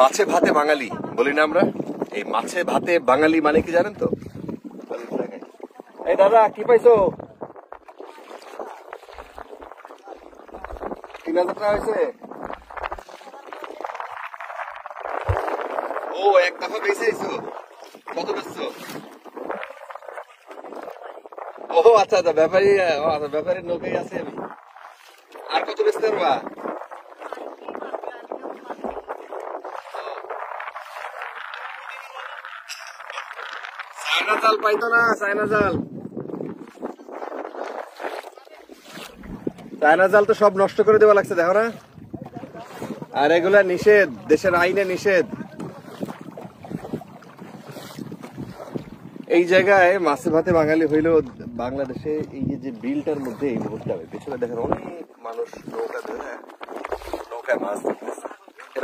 মাছে ভাতে বাঙালি বলি না আমরা, এই মাছে ভাতে বাঙালি মানে কি জানেন তো? এই দাদা কি পাইছো? 3000 টাকা হয়েছে। ও এক দফা বেঁচে আইছো, কত বেচছো? ও আচ্ছা আচ্ছা, ব্যাপারীর নৌকায় আছে আমি। আর কত বেচতে পারবা? চায়না জাল পাইতো না, চায়না জাল। চায়না জাল তো সব নষ্ট করে দেওয়া লাগছে, দেখো না? আর এগুলা নিষেধ, দেশের আইনে নিষেধ। এই জায়গায় মাছে ভাতে বাঙালি হইলেও বাংলাদেশে এই যে বিলটার মধ্যে এই মুহূর্তে পেছনে দেখেন অনেক মানুষ নৌকায় মাছ ধরতেছে।